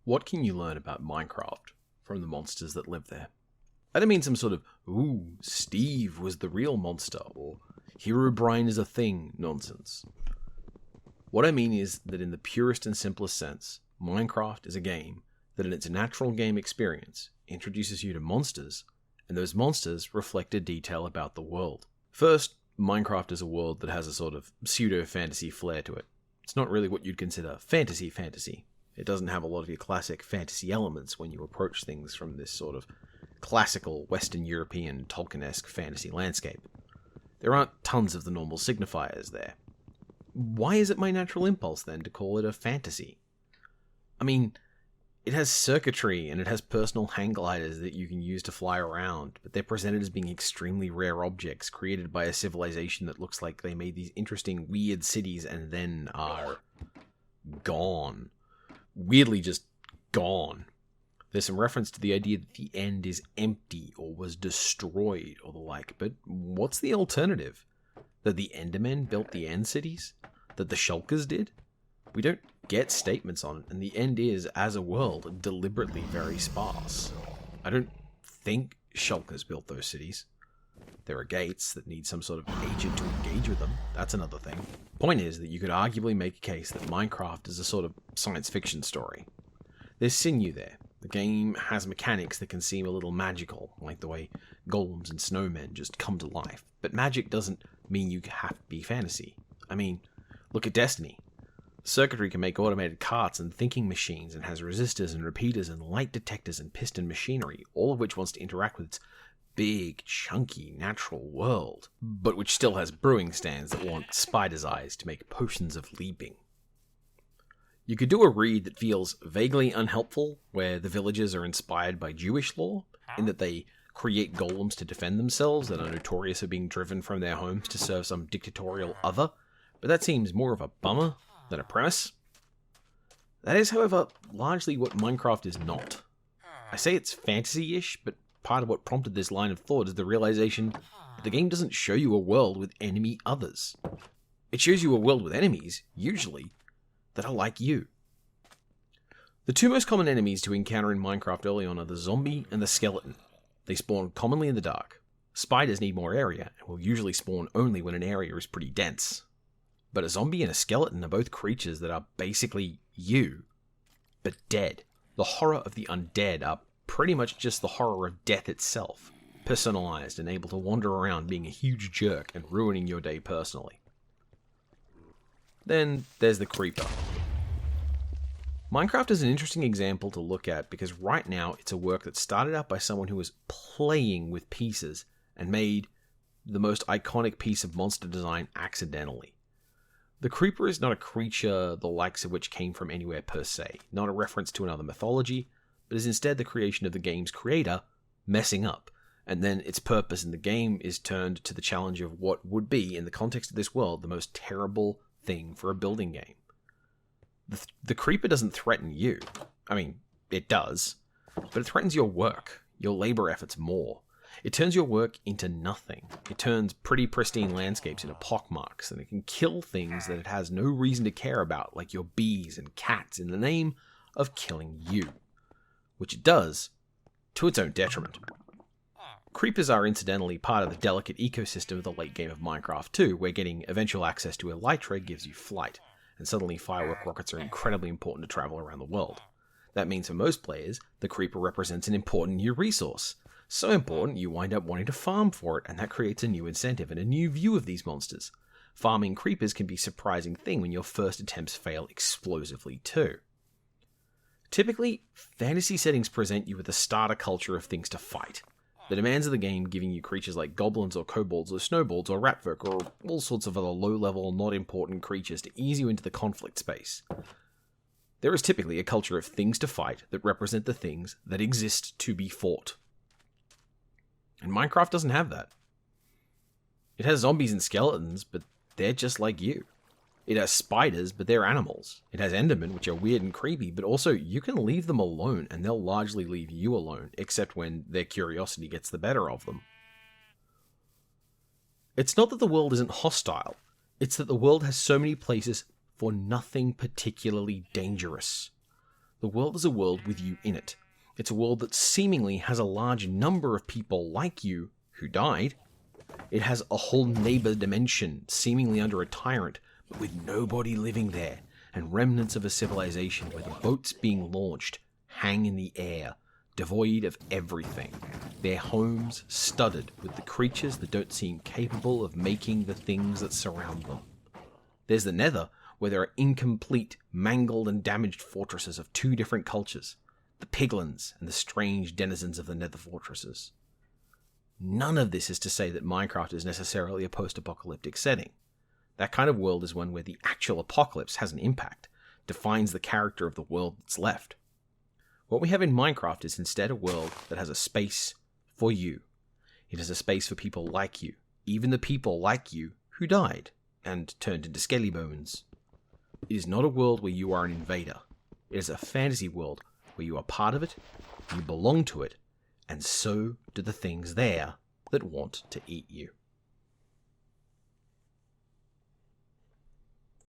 What can you learn about Minecraft from the monsters that live there? I don't mean some sort of, ooh, Steve was the real monster, or Herobrine is a thing nonsense. What I mean is that in the purest and simplest sense, Minecraft is a game that in its natural game experience introduces you to monsters, and those monsters reflect a detail about the world. First, Minecraft is a world that has a sort of pseudo-fantasy flair to it. It's not really what you'd consider fantasy. It doesn't have a lot of your classic fantasy elements when you approach things from this sort of classical Western European Tolkien-esque fantasy landscape. There aren't tons of the normal signifiers there. Why is it my natural impulse then to call it a fantasy? I mean, it has circuitry and it has personal hang gliders that you can use to fly around, but they're presented as being extremely rare objects created by a civilization that looks like they made these interesting, weird cities and then are gone. Weirdly just gone. There's some reference to the idea that the end is empty or was destroyed or the like, but what's the alternative? That the Endermen built the end cities? That the Shulkers did? We don't get statements on it, and the end is, as a world, deliberately very sparse. I don't think Shulkers built those cities. There are gates that need some sort of agent to engage with them. That's another thing. Point is that you could arguably make a case that Minecraft is a sort of science fiction story. There's sinew there. The game has mechanics that can seem a little magical, like the way golems and snowmen just come to life. But magic doesn't mean you have to be fantasy. I mean, look at Destiny. Circuitry can make automated carts and thinking machines and has resistors and repeaters and light detectors and piston machinery, all of which wants to interact with its big, chunky, natural world, but which still has brewing stands that want spider's eyes to make potions of leaping. You could do a read that feels vaguely unhelpful, where the villagers are inspired by Jewish law, in that they create golems to defend themselves that are notorious for being driven from their homes to serve some dictatorial other, but that seems more of a bummer than a premise. That is, however, largely what Minecraft is not. I say it's fantasy-ish, but part of what prompted this line of thought is the realization that the game doesn't show you a world with enemy others. It shows you a world with enemies, usually, that are like you. The two most common enemies to encounter in Minecraft early on are the zombie and the skeleton. They spawn commonly in the dark. Spiders need more area, and will usually spawn only when an area is pretty dense. But a zombie and a skeleton are both creatures that are basically you, but dead. The horror of the undead are pretty much just the horror of death itself, personalized and able to wander around being a huge jerk and ruining your day personally. Then there's the creeper. Minecraft is an interesting example to look at because right now it's a work that started out by someone who was playing with pieces and made the most iconic piece of monster design accidentally. The creeper is not a creature the likes of which came from anywhere per se, not a reference to another mythology, but is instead the creation of the game's creator messing up, and then its purpose in the game is turned to the challenge of what would be, in the context of this world, the most terrible thing for a building game. The creeper doesn't threaten you. I mean, it does, but it threatens your work, your labor efforts more. It turns your work into nothing. It turns pretty pristine landscapes into pockmarks, and it can kill things that it has no reason to care about, like your bees and cats, in the name of killing you. Which it does, to its own detriment. Creepers are incidentally part of the delicate ecosystem of the late game of Minecraft too, where getting eventual access to elytra gives you flight, and suddenly firework rockets are incredibly important to travel around the world. That means for most players, the creeper represents an important new resource. So important you wind up wanting to farm for it, and that creates a new incentive and a new view of these monsters. Farming creepers can be a surprising thing when your first attempts fail explosively too. Typically, fantasy settings present you with a starter culture of things to fight. The demands of the game giving you creatures like goblins or kobolds or snowballs or ratfolk or all sorts of other low-level, not important creatures to ease you into the conflict space. There is typically a culture of things to fight that represent the things that exist to be fought. And Minecraft doesn't have that. It has zombies and skeletons, but they're just like you. It has spiders, but they're animals. It has endermen, which are weird and creepy, but also you can leave them alone, and they'll largely leave you alone, except when their curiosity gets the better of them. It's not that the world isn't hostile, it's that the world has so many places for nothing particularly dangerous. The world is a world with you in it. It's a world that seemingly has a large number of people like you who died. It has a whole neighbor dimension seemingly under a tyrant, but with nobody living there, and remnants of a civilization where the boats being launched hang in the air, devoid of everything, their homes studded with the creatures that don't seem capable of making the things that surround them. There's the Nether, where there are incomplete, mangled and damaged fortresses of two different cultures, the Piglins and the strange denizens of the Nether fortresses. None of this is to say that Minecraft is necessarily a post-apocalyptic setting. That kind of world is one where the actual apocalypse has an impact, defines the character of the world that's left. What we have in Minecraft is instead a world that has a space for you. It has a space for people like you, even the people like you who died and turned into skelly bones. It is not a world where you are an invader. It is a fantasy world where you are part of it, you belong to it, and so do the things there that want to eat you.